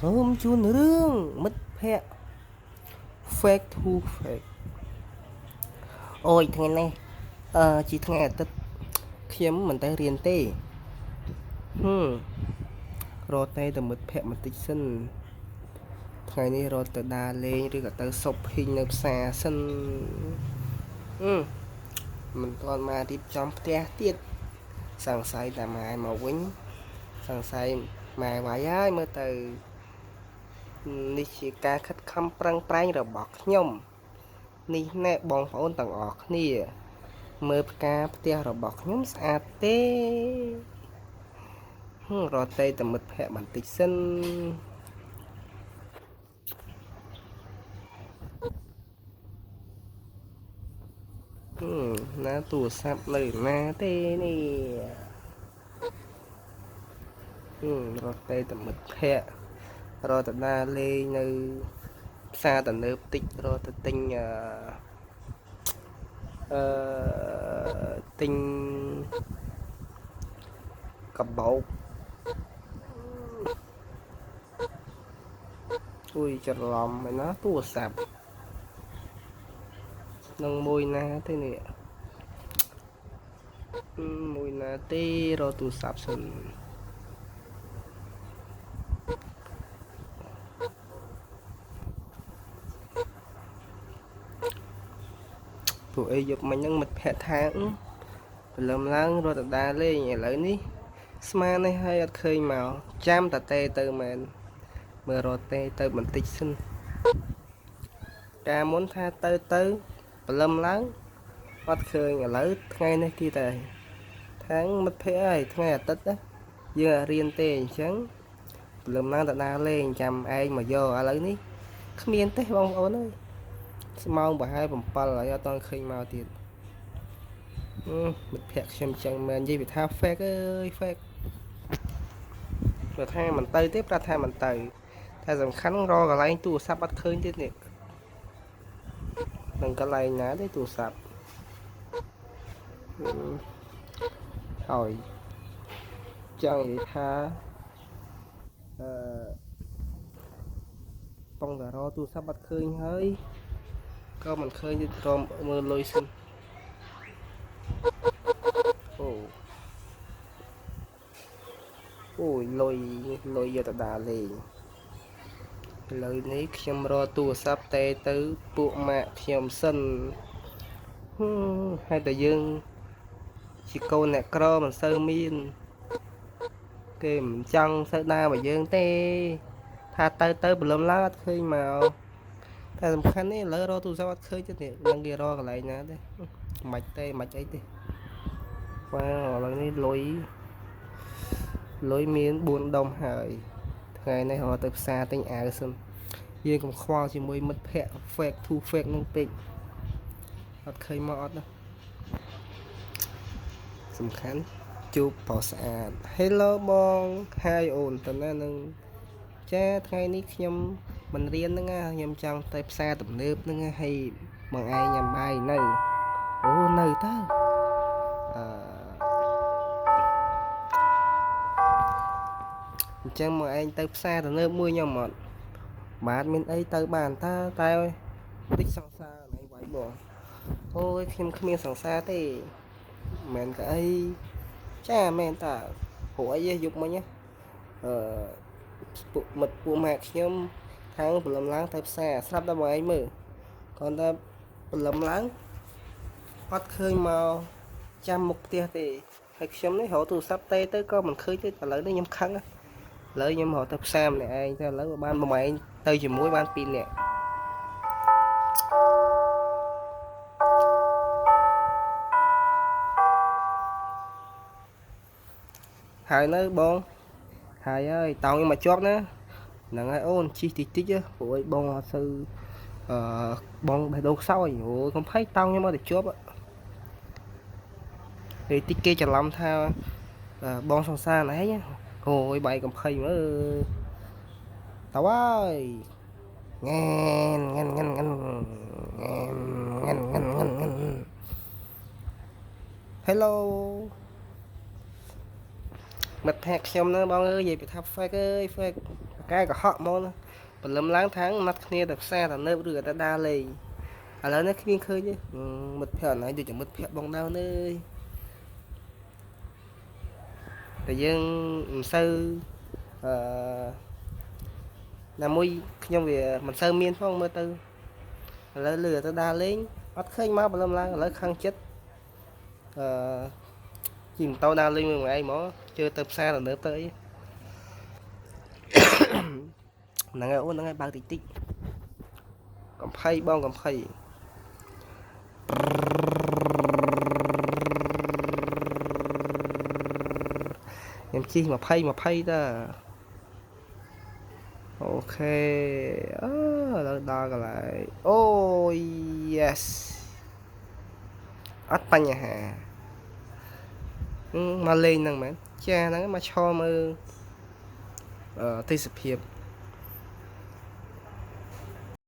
សូមជូនរឿងមិត្តភ័ក្តិ fake to fake អូយថ្ងៃនេះជាថ្ងៃអាទិត្យខ្ញុំមិនទៅរៀនទេរត់តែមិត្តភ័ក្តិបន្តិចសិនថ្ងៃនេះរត់ទៅដើរលេងឬក៏ទៅសុបហ៊ីងនៅផ្សារសិនមិនទាន់មករៀបចំផ្ទះទៀតសង្ស័យតែម៉ែមកវិញសង្ស័យម៉ែវាយហើយមើលទៅនេះជាការខិតខំប្រឹងប្រែងរបស់ខ្ញុំនេះណែបងប្អូនទាំងអស់គ្នាមើលផ្កាផ្ទះរបស់ខ្ញុំស្អាតទេរត់តែមិត្តភ័ក្តិបន្តិចសិនណាទូរស័ព្ទនៅណាទេនេះរត់តែមិត្តភ័ក្តិរត់ទៅដើរលេងនៅផ្សារទំនើបតិចរត់ទៅទិញទិញកបោកអុយច្រឡំហើយណាទូរស័ព្ទនឹងមួយណាទេនេះមួយណាទេរកទូរស័ព្ទសិនពួកអីយកមិញហ្នឹងមិត្តភ័ក្តិថាព្រលឹមឡើងរត់ទៅដើរលេងឥឡូវនេះស្មាននេះហើយអត់ឃើញមកចាំតាតេទៅមែនមើលរត់ទេទៅបន្តិចសិនកាលមុនថាទៅព្រលឹមឡើងអត់ឃើញឥឡូវថ្ងៃនេះគេតែខាងមិត្តភ័ក្តិហើយថ្ងៃអាទិត្យយើងរៀនទេអញ្ចឹងព្រលឹមឡើងទៅដើរលេងចាំឯងមកយកឥឡូវនេះគ្មានទេបងប្អូនអើយម៉ោងប្រហែល7ហើយអត់ទាន់ឃើញមកទៀតមិត្តភ័ក្តិខ្ញុំចឹងមែននិយាយវាថា fake អើយ fake គាត់ថាមិនទៅទេប្រាប់ថាមិនទៅតែសំខាន់រកកន្លែងទូរស័ព្ទអត់ឃើញទៀតនេះនឹងកន្លែងណាទេទូរស័ព្ទហើយចង់និយាយថាប៉ុងតារទូរស័ព្ទអត់ឃើញហើយក៏មិនឃើញទៀតរមមើលលុយសិនអូយលុយយកទៅដើរលេងឥឡូវនេះខ្ញុំរកទូរស័ព្ទតែទៅពួកម៉ាក់ខ្ញុំសិនហើយតែយើងជាកូនអ្នកក្រមិនសូវមានគេមិនចង់សូវដើរមកយើងទេថាទៅព្រលឹមឡើងអត់ឃើញមកតែសំខាន់នេះឥឡូវរកទូរស័ព្ទអត់ឃើញទៀតនឹងគេរកកន្លែងណាទេមិនអីទេបាទឥឡូវនេះលុយមាន4ដុំហើយថ្ងៃនេះរកទៅផ្សារទិញអាវសិនយើងកុំខ្វល់ជាមួយមិត្តភ័ក្តិ fake to fake នឹងពេកអត់ឃើញមកអត់ណាសំខាន់ជួបប្រុសស្អាត Hello បង Hi អូនតើណានឹងចាថ្ងៃនេះខ្ញុំមិនរៀនហ្នឹងខ្ញុំចង់ទៅផ្សារទំនើបហ្នឹងហើយបងឯងញ៉ាំបាយនៅអូនៅតើអញ្ចឹងមកឯងទៅផ្សារទំនើបមួយខ្ញុំអត់បាទមានអីទៅបានតែតិចសង្សារណៃវាយបងអូយខ្ញុំគ្មានសង្សារទេមែនក៏អីចាមែនតាព្រោះអីយប់មិញពួកមិត្តពួកម៉ាក់ខ្ញុំខាងព្រលឹមឡើងទៅផ្សារស្រាប់តែបងឯងមើលគាត់ថាព្រលឹមឡើងអត់ឃើញមកចាំមុខផ្ទះទេហើយខ្ញុំនេះរកទូរស័ព្ទទៅក៏មិនឃើញទេឥឡូវនេះខ្ញុំខឹងឥឡូវខ្ញុំរកទៅផ្សារម្នាក់ឯងទៅឥឡូវបានបងឯងទៅជាមួយបាន2នាក់ហើយនៅបងហើយតោងខ្ញុំមកជាប់ណាហ្នឹងហើយអូនជីតិចព្រោះឲ្យបងអត់សូវបងបេះដូងខ្សោយអូកំភៃតោងខ្ញុំមកទៅជាប់ពេលតិចគេច្រឡំថាបងសង្សារណែឯងអូយបាយកំភៃមើលតើហើយងែនHello មិត្តភ័ក្តិខ្ញុំណាបងអើយនិយាយថា fake អើយ fake cái có họ món bật lâm láng tháng mặt kia được xe là nơi rửa ta đa lì à lớn nó khi khơi chứ mật phèo này được chẳng mật phèo bóng đau nơi tại dương sư là môi trong việc mình sơ miên phong mơ tư lấy lừa ta đa lên bắt khơi má bật lâm láng lấy khăn chết chìm tàu đa lên mà ai mó chưa tập xa là nữa tới nắng áo nắng bao tí tí cầm phay bong cầm phay em chi mà phay ta ok đo lại oh yes ắt pa nhà hà mà lên năng mà cha nó mà cho mơ tây sập hiệp